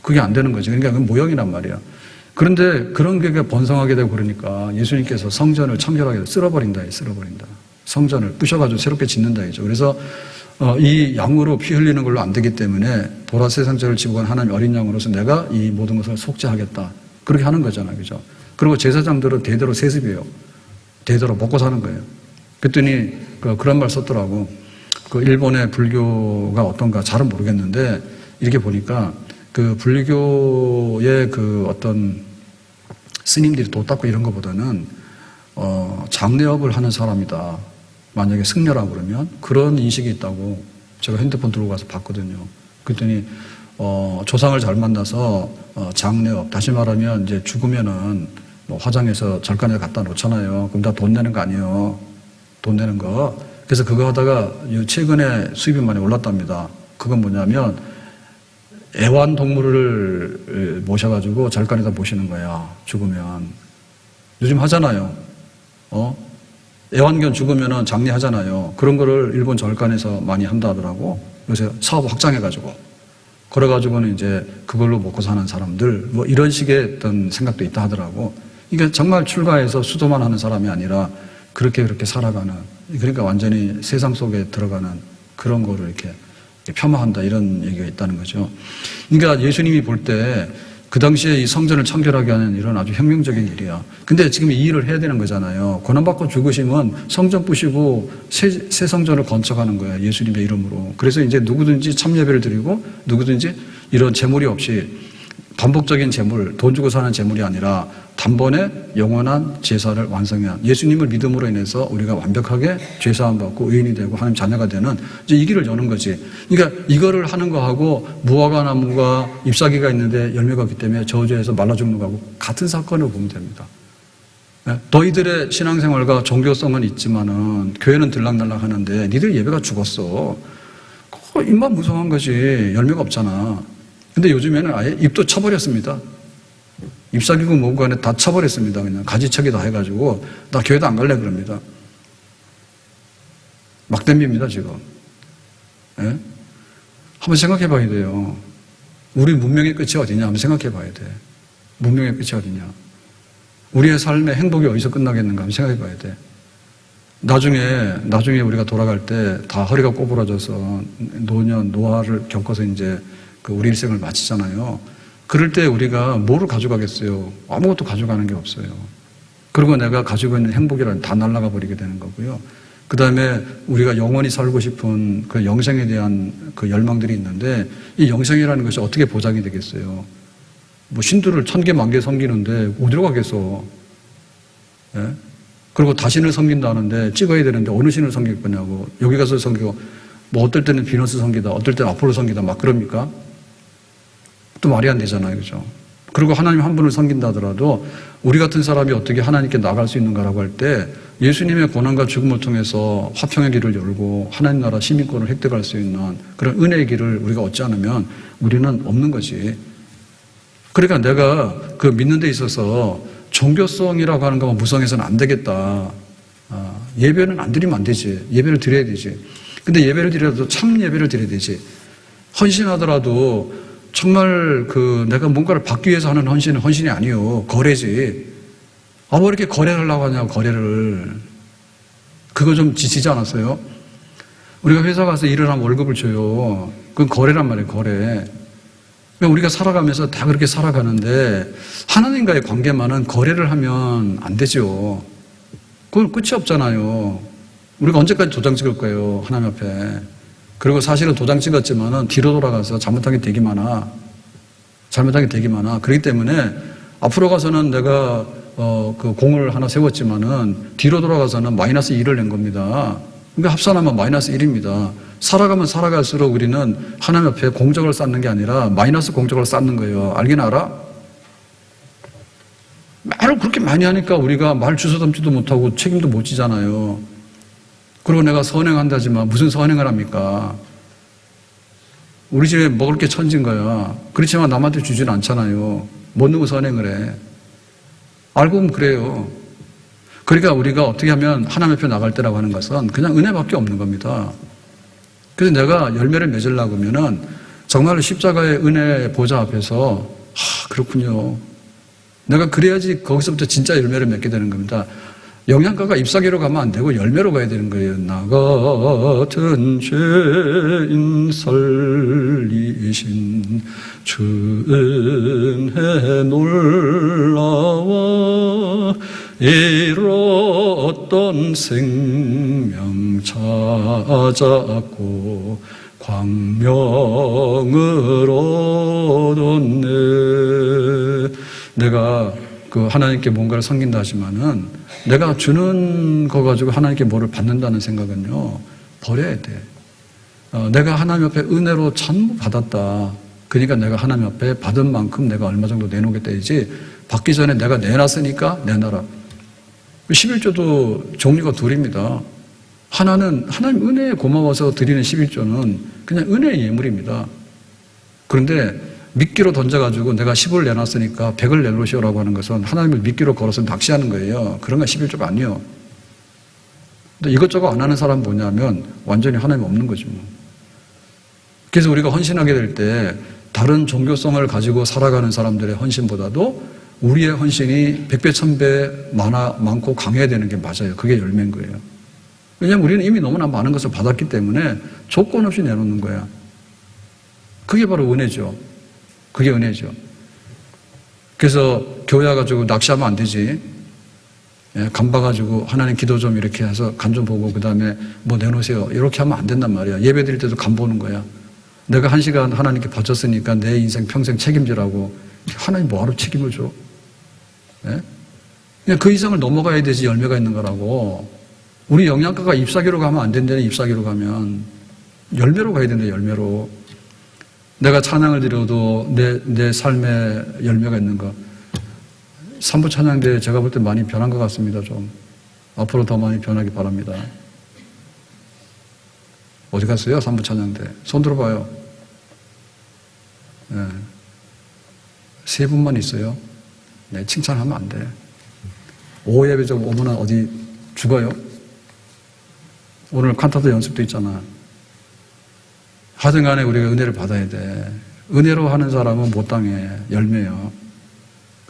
그게 안 되는 거지. 그러니까 그건 모형이란 말이야. 그런데 그런 게 번성하게 되고 그러니까 예수님께서 성전을 청결하게 쓸어버린다. 성전을 부셔가지고 새롭게 짓는다. 이죠. 그래서 이 양으로 피 흘리는 걸로 안 되기 때문에 보라색 상자를 지고 간 하나님 어린 양으로서 내가 이 모든 것을 속죄하겠다. 그렇게 하는 거잖아요. 그죠? 그리고 제사장들은 대대로 세습이에요. 대대로 먹고 사는 거예요. 그랬더니 그런 말 썼더라고. 그 일본의 불교가 어떤가 잘은 모르겠는데 이렇게 보니까 그 불교의 그 어떤 스님들이 도 닦고 이런 것보다는 장례업을 하는 사람이다. 만약에 승려라고 그러면 그런 인식이 있다고 제가 핸드폰 들고 가서 봤거든요. 그랬더니 조상을 잘 만나서 장례업 다시 말하면 이제 죽으면은 뭐 화장해서 절간에 갖다 놓잖아요. 그럼 다 돈 내는 거 아니에요. 돈 내는 거. 그래서 그거 하다가 최근에 수입이 많이 올랐답니다. 그건 뭐냐면 애완동물을 모셔가지고 절간에다 모시는 거야. 죽으면. 요즘 하잖아요. 애완견 죽으면 장례하잖아요. 그런 거를 일본 절간에서 많이 한다 하더라고. 요새 사업 확장해가지고. 그래가지고는 이제 그걸로 먹고 사는 사람들, 뭐 이런 식의 어떤 생각도 있다 하더라고. 이게 정말 출가해서 수도만 하는 사람이 아니라 그렇게 살아가는, 그러니까 완전히 세상 속에 들어가는 그런 거를 이렇게 폄하한다 이런 얘기가 있다는 거죠. 그러니까 예수님이 볼 때 그 당시에 이 성전을 청결하게 하는 이런 아주 혁명적인 일이야. 근데 지금 이 일을 해야 되는 거잖아요. 고난받고 죽으시면 성전 부시고 새 성전을 건축하는 거야. 예수님의 이름으로. 그래서 이제 누구든지 참예배를 드리고 누구든지 이런 재물이 없이 반복적인 재물, 돈 주고 사는 재물이 아니라 단번에 영원한 제사를 완성한 예수님을 믿음으로 인해서 우리가 완벽하게 죄사함 받고 의인이 되고 하나님 자녀가 되는 이제 이 길을 여는 거지. 그러니까 이거를 하는 거하고 무화과 나무가 잎사귀가 있는데 열매가 없기 때문에 저주해서 말라 죽는 거하고 같은 사건을 보면 됩니다. 너희들의 신앙생활과 종교성은 있지만은 교회는 들락날락 하는데 니들 예배가 죽었어. 입만 무성한 거지. 열매가 없잖아. 근데 요즘에는 아예 입도 쳐버렸습니다. 잎사귀고 뭐고 간에 다 쳐버렸습니다. 그냥 가지척이 다 해가지고 나 교회도 안 갈래 그럽니다. 막 댐깁니다 지금. 예? 한번 생각해 봐야 돼요. 우리 문명의 끝이 어디냐 한번 생각해 봐야 돼. 문명의 끝이 어디냐. 우리의 삶의 행복이 어디서 끝나겠는가 한번 생각해 봐야 돼. 나중에 우리가 돌아갈 때 다 허리가 꼬부라져서 노화를 겪어서 이제 우리 일생을 마치잖아요. 그럴 때 우리가 뭐를 가져가겠어요? 아무것도 가져가는 게 없어요. 그리고 내가 가지고 있는 행복이란 다 날아가 버리게 되는 거고요. 그 다음에 우리가 영원히 살고 싶은 그 영생에 대한 그 열망들이 있는데 이 영생이라는 것이 어떻게 보장이 되겠어요? 뭐 신들을 1000개, 10,000개 섬기는데 어디로 가겠어? 예? 그리고 다신을 섬긴다는데 찍어야 되는데 어느 신을 섬길 거냐고. 여기 가서 섬기고 뭐 어떨 때는 비너스 섬기다, 어떨 때는 아폴로 섬기다 막 그럽니까? 또 말이 안 되잖아요. 그죠? 그리고 하나님 한 분을 섬긴다 하더라도 우리 같은 사람이 어떻게 하나님께 나갈 수 있는가라고 할 때 예수님의 고난과 죽음을 통해서 화평의 길을 열고 하나님 나라 시민권을 획득할 수 있는 그런 은혜의 길을 우리가 얻지 않으면 우리는 없는 거지. 그러니까 내가 그 믿는 데 있어서 종교성이라고 하는 것만 무성해서는 안 되겠다. 예배는 안 드리면 안 되지. 예배를 드려야 되지. 근데 예배를 드려도 참 예배를 드려야 되지. 헌신하더라도 정말 그 내가 뭔가를 받기 위해서 하는 헌신은 헌신이 아니요. 거래지. 왜 이렇게 거래를 하려고 하냐고, 거래를. 그거 좀 지치지 않았어요? 우리가 회사 가서 일을 하면 월급을 줘요. 그건 거래란 말이에요, 거래. 우리가 살아가면서 다 그렇게 살아가는데 하나님과의 관계만은 거래를 하면 안 되죠. 그건 끝이 없잖아요. 우리가 언제까지 도장 찍을 거예요, 하나님 앞에. 그리고 사실은 도장 찍었지만은 뒤로 돌아가서 잘못한 게 되게 많아. 그렇기 때문에 앞으로 가서는 내가 그 공을 하나 세웠지만은 뒤로 돌아가서는 마이너스 1을 낸 겁니다. 그러니까 합산하면 마이너스 1입니다. 살아가면 살아갈수록 우리는 하나님 앞에 공적을 쌓는 게 아니라 마이너스 공적을 쌓는 거예요. 알긴 알아? 말을 그렇게 많이 하니까 우리가 말 주워 담지도 못하고 책임도 못 지잖아요. 그리고 내가 선행한다지만 무슨 선행을 합니까? 우리 집에 먹을 게 천진 거야. 그렇지만 남한테 주지는 않잖아요. 못 누구 선행을 해. 알고 보면 그래요. 그러니까 우리가 어떻게 하면 하나님 앞에 나갈 때라고 하는 것은 그냥 은혜밖에 없는 겁니다. 그래서 내가 열매를 맺으려고 하면은 정말로 십자가의 은혜 보좌 앞에서 그렇군요. 내가 그래야지 거기서부터 진짜 열매를 맺게 되는 겁니다. 영양가가 잎사귀로 가면 안 되고 열매로 가야 되는 거예요. 나 같은 죄인 살리신 주 은혜 놀라워 잃었던 생명 찾았고 광명을 얻었네. 내가 그 하나님께 뭔가를 섬긴다 하지만은 내가 주는 거 가지고 하나님께 뭐를 받는다는 생각은요 버려야 돼. 내가 하나님 앞에 은혜로 전부 받았다. 그러니까 내가 하나님 앞에 받은 만큼 내가 얼마 정도 내놓겠다이지 받기 전에 내가 내놨으니까 내놔라. 11조도 종류가 둘입니다. 하나는 하나님 은혜에 고마워서 드리는 11조는 그냥 은혜의 예물입니다. 그런데 미끼로 던져가지고 내가 10을 내놨으니까 100을 내놓으시오라고 하는 것은 하나님을 미끼로 걸어서 낚시하는 거예요. 그런 건 11조가 아니에요. 근데 이것저것 안 하는 사람 뭐냐면 완전히 하나님 없는 거지 뭐. 그래서 우리가 헌신하게 될 때 다른 종교성을 가지고 살아가는 사람들의 헌신보다도 우리의 헌신이 100배, 1000배 많고 강해야 되는 게 맞아요. 그게 열매인 거예요. 왜냐하면 우리는 이미 너무나 많은 것을 받았기 때문에 조건 없이 내놓는 거야. 그게 바로 은혜죠. 그게 은혜죠. 그래서 교회 와가지고 낚시하면 안 되지. 간 봐가지고 하나님 기도 좀 이렇게 해서 간 좀 보고 그 다음에 뭐 내놓으세요. 이렇게 하면 안 된단 말이야. 예배 드릴 때도 간 보는 거야. 내가 1시간 하나님께 바쳤으니까 내 인생 평생 책임지라고. 하나님 뭐하러 책임을 줘? 그냥 그 이상을 넘어가야 되지 열매가 있는 거라고. 우리 영양가가 잎사귀로 가면 안 된다는 잎사귀로 가면 열매로 가야 된다. 열매로. 내가 찬양을 드려도 내 삶에 열매가 있는 거. 삼부 찬양대 제가 볼 때 많이 변한 것 같습니다. 좀 앞으로 더 많이 변하기 바랍니다. 어디 갔어요? 삼부 찬양대 손 들어봐요. 네. 3분만 있어요. 네, 칭찬하면 안 돼. 오후 예배 좀 오면 어디 죽어요? 오늘 칸타도 연습도 있잖아. 하든 간에 우리가 은혜를 받아야 돼. 은혜로 하는 사람은 못 당해. 열매요.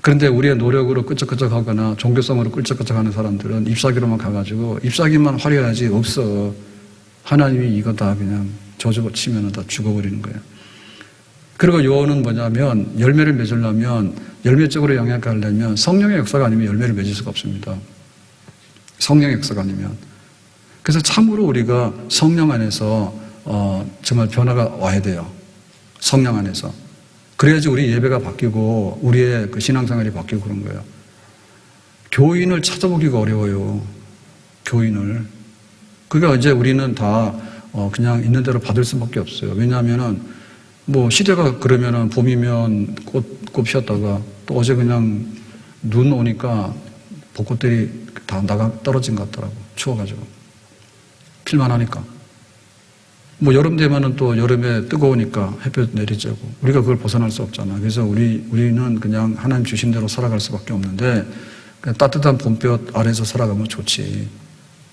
그런데 우리의 노력으로 끄적끄적하거나 종교성으로 끄적끄적하는 사람들은 잎사귀로만 가가지고 잎사귀만 화려하지 없어. 하나님이 이거 다 그냥 저주고 치면 다 죽어버리는 거예요. 그리고 요원은 뭐냐면 열매를 맺으려면 열매적으로 영향을 하려면 성령의 역사가 아니면 열매를 맺을 수가 없습니다. 성령의 역사가 아니면. 그래서 참으로 우리가 성령 안에서 정말 변화가 와야 돼요. 성령 안에서. 그래야지 우리 예배가 바뀌고 우리의 그 신앙생활이 바뀌고 그런 거예요. 교인을 찾아보기가 어려워요. 교인을. 그러니까 이제 우리는 다 그냥 있는 대로 받을 수밖에 없어요. 왜냐하면은 뭐 시대가 그러면은 봄이면 꽃 피었다가 또 어제 그냥 눈 오니까 벚꽃들이 다 떨어진 것 같더라고. 추워가지고. 필만 하니까. 뭐 여름 되면은 또 여름에 뜨거우니까 햇볕 내리쬐고 우리가 그걸 벗어날 수 없잖아. 그래서 우리는 그냥 하나님 주신 대로 살아갈 수밖에 없는데 그냥 따뜻한 봄볕 아래서 살아가면 좋지.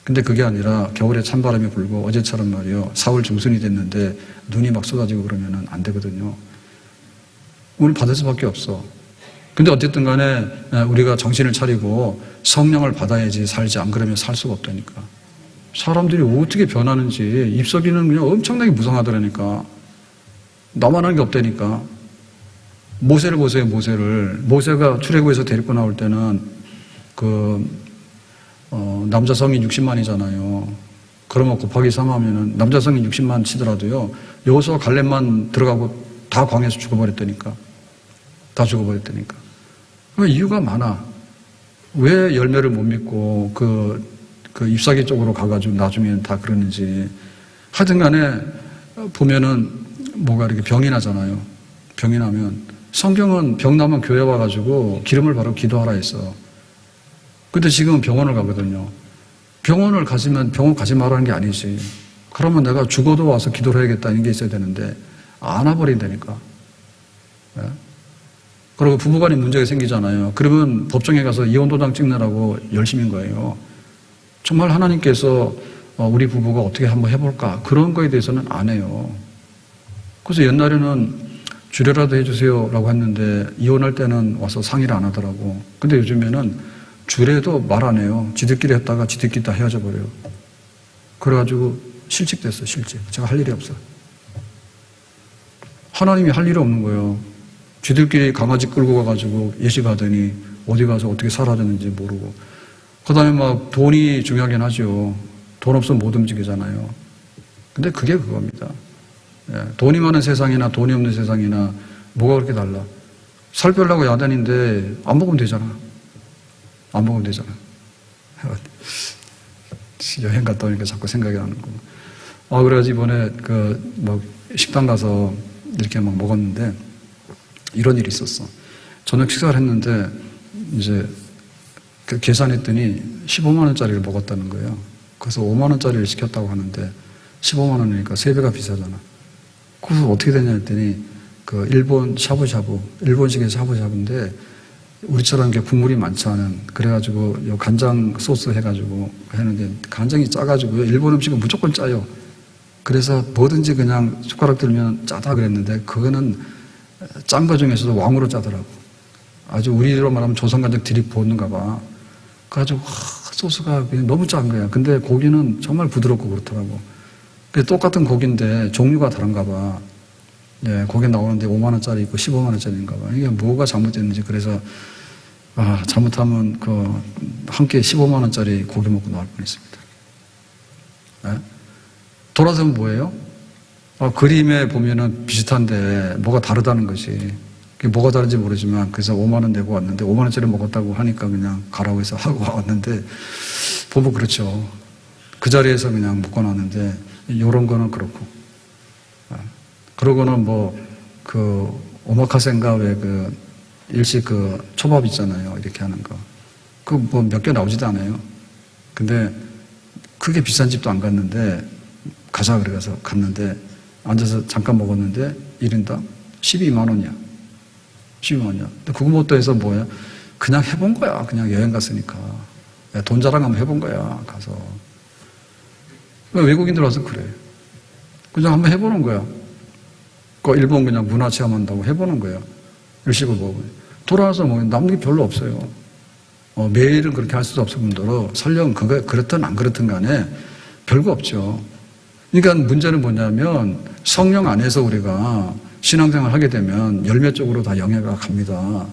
근데 그게 아니라 겨울에 찬바람이 불고 어제처럼 말이요. 4월 중순이 됐는데 눈이 막 쏟아지고 그러면은 안 되거든요. 우리는 받을 수밖에 없어. 근데 어쨌든 간에 우리가 정신을 차리고 성령을 받아야지 살지 안 그러면 살 수가 없다니까. 사람들이 어떻게 변하는지 입석이는 그냥 엄청나게 무성하더라니까. 나만 한 게 없다니까. 모세를 보세요, 모세를. 모세가 출애굽에서 데리고 나올 때는 남자 성인 60만이잖아요. 그러면 곱하기 3하면은 남자 성인 60만 치더라도요. 여호수아 갈렙만 들어가고 다 광야에서 죽어버렸다니까. 다 죽어버렸다니까. 이유가 많아. 왜 열매를 못 믿고 그 잎사귀 쪽으로 가가지고 나중에 다 그러는지. 하여튼 간에 보면은 뭐가 이렇게 병이 나잖아요. 병이 나면 성경은 병 나면 교회 와가지고 기름을 바르고 기도하라 했어. 근데 지금 병원을 가거든요. 병원을 가시면 병원 가지 말라는 게 아니지. 그러면 내가 죽어도 와서 기도를 해야겠다는 게 있어야 되는데 안 와버린다니까. 네? 그리고 부부간에 문제가 생기잖아요. 그러면 법정에 가서 이혼도장 찍느라고 열심인 거예요. 정말 하나님께서 우리 부부가 어떻게 한번 해볼까 그런 거에 대해서는 안 해요. 그래서 옛날에는 주례라도 해주세요라고 했는데 이혼할 때는 와서 상의를 안 하더라고. 근데 요즘에는 주례도 말 안 해요. 지들끼리 했다가 지들끼리 다 헤어져 버려요. 그래가지고 실직됐어. 실직. 제가 할 일이 없어. 하나님이 할 일이 없는 거예요. 쥐들끼리 강아지 끌고 가가지고 예식하더니 어디 가서 어떻게 살아졌는지 모르고. 그 다음에 막 돈이 중요하긴 하죠. 돈 없으면 못 움직이잖아요. 근데 그게 그겁니다. 예, 돈이 많은 세상이나 돈이 없는 세상이나 뭐가 그렇게 달라. 살 빼려고 야단인데 안 먹으면 되잖아. 안 먹으면 되잖아. 여행 갔다 오니까 자꾸 생각이 나는 거. 그래가지고 이번에 식당 가서 이렇게 막 먹었는데 이런 일이 있었어. 저녁 식사를 했는데 이제 계산했더니 15만 원짜리를 먹었다는 거예요. 그래서 5만 원짜리를 시켰다고 하는데 15만 원이니까 3배가 비싸잖아. 그래서 어떻게 되냐 했더니 일본 샤브샤브, 일본식의 샤브샤브인데 우리처럼 이렇게 국물이 많지 않은 그래가지고 요 간장 소스 해가지고 했는데 간장이 짜가지고요. 일본 음식은 무조건 짜요. 그래서 뭐든지 그냥 숟가락 들면 짜다 그랬는데 그거는 짠 거 중에서도 왕으로 짜더라고. 아주 우리로 말하면 조선간장 들이붓는가 봐. 그래가지고 소스가 그냥 너무 짠 거야. 근데 고기는 정말 부드럽고 그렇더라고. 똑같은 고기인데 종류가 다른가 봐. 네, 고기 나오는데 5만 원짜리 있고 15만 원짜리인가 봐. 이게 뭐가 잘못됐는지 그래서 잘못하면 한 끼에 15만 원짜리 고기 먹고 나올 뻔했습니다. 네? 돌아서면 뭐예요? 그림에 보면은 비슷한데 뭐가 다르다는 것이. 그게 뭐가 다른지 모르지만 그래서 5만 원 내고 왔는데 5만 원짜리 먹었다고 하니까 그냥 가라고 해서 하고 왔는데 보면 그렇죠. 그 자리에서 그냥 묶어놨는데 요런 거는 그렇고. 그러고는 오마카세인가 왜 일식 초밥 있잖아요. 이렇게 하는 거. 몇 개 나오지도 않아요. 근데 그게 비싼 집도 안 갔는데 가자 그래서 갔는데 앉아서 잠깐 먹었는데 1인당 12만 원이야. 12만 원이야. 근데 그것부터 해서 뭐야? 그냥 해본 거야. 그냥 여행 갔으니까. 돈 자랑 한번 해본 거야. 가서. 외국인들 와서 그래. 그냥 한번 해보는 거야. 일본 그냥 문화 체험한다고 해보는 거야. 일식을 먹으면. 돌아와서 남는 게 별로 없어요. 매일은 그렇게 할 수도 없을 뿐더러 설령 그렇든 안 그렇든 간에 별거 없죠. 그러니까 문제는 뭐냐면 성령 안에서 우리가 신앙생활 하게 되면 열매 쪽으로 다 영향가 갑니다.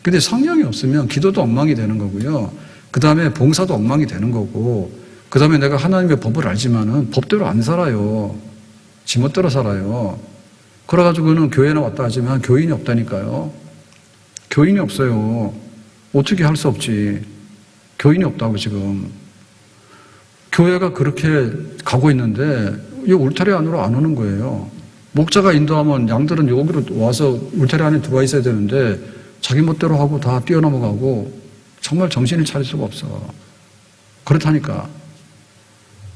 근데 성령이 없으면 기도도 엉망이 되는 거고요. 그 다음에 봉사도 엉망이 되는 거고 그 다음에 내가 하나님의 법을 알지만은 법대로 안 살아요. 지멋대로 살아요. 그래가지고는 교회는 왔다 하지만 교인이 없다니까요. 교인이 없어요. 어떻게 할 수 없지. 교인이 없다고 지금. 교회가 그렇게 가고 있는데 이 울타리 안으로 안 오는 거예요. 목자가 인도하면 양들은 여기로 와서 울타리 안에 들어와 있어야 되는데 자기 멋대로 하고 다 뛰어넘어가고 정말 정신을 차릴 수가 없어. 그렇다니까.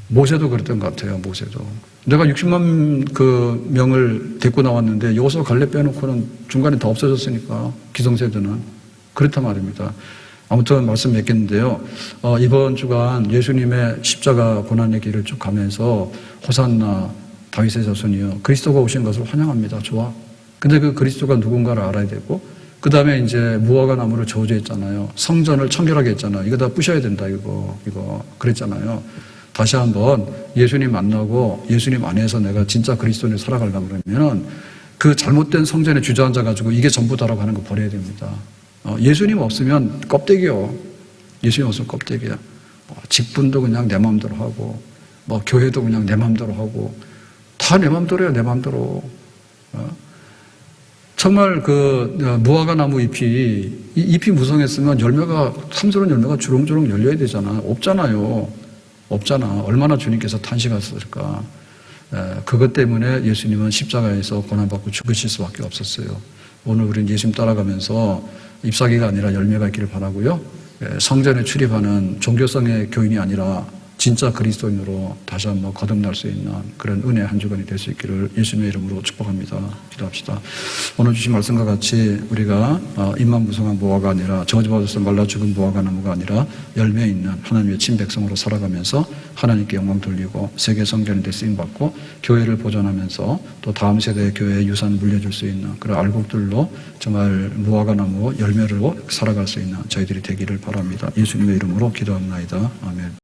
모세도 그랬던 것 같아요. 모세도. 내가 60만 명을 데리고 나왔는데 여기서 갈래 빼놓고는 중간에 다 없어졌으니까 기성세대는 그렇단 말입니다. 아무튼 말씀 맺겠는데요. 이번 주간 예수님의 십자가 고난의 길을 쭉 가면서 호산나 다윗의 자손이여 그리스도가 오신 것을 환영합니다. 좋아. 근데 그 그리스도가 누군가를 알아야 되고 그 다음에 이제 무화과 나무를 저주했잖아요. 성전을 청결하게 했잖아요. 이거 다 부셔야 된다. 이거 그랬잖아요. 다시 한번 예수님 만나고 예수님 안에서 내가 진짜 그리스도인을 살아가려고 그러면은 그 잘못된 성전에 주저앉아 가지고 이게 전부다라고 하는 거 버려야 됩니다. 예수님 없으면 껍데기요. 예수님 없으면 껍데기야. 직분도 그냥 내 마음대로 하고 교회도 그냥 내 마음대로 하고 다 내 마음대로야. 내 마음대로. 정말 무화과 나무 잎이 무성했으면 삼스러운 열매가 주렁주렁 열려야 되잖아. 없잖아. 얼마나 주님께서 탄식하셨을까. 그것 때문에 예수님은 십자가에서 고난받고 죽으실 수밖에 없었어요. 오늘 우리는 예수님 따라가면서 잎사귀가 아니라 열매가 있기를 바라고요. 성전에 출입하는 종교성의 교인이 아니라 진짜 그리스도인으로 다시 한번 거듭날 수 있는 그런 은혜 한 주간이 될 수 있기를 예수님의 이름으로 축복합니다. 기도합시다. 오늘 주신 말씀과 같이 우리가 잎만 무성한 무화과가 아니라 저주받아서 말라 죽은 무화과 나무가 아니라 열매 있는 하나님의 친백성으로 살아가면서 하나님께 영광 돌리고 세계 성전에 대 쓰임받고 교회를 보존하면서 또 다음 세대의 교회의 유산을 물려줄 수 있는 그런 알곡들로 정말 무화과 나무 열매로 살아갈 수 있는 저희들이 되기를 바랍니다. 예수님의 이름으로 기도합니다. 아멘.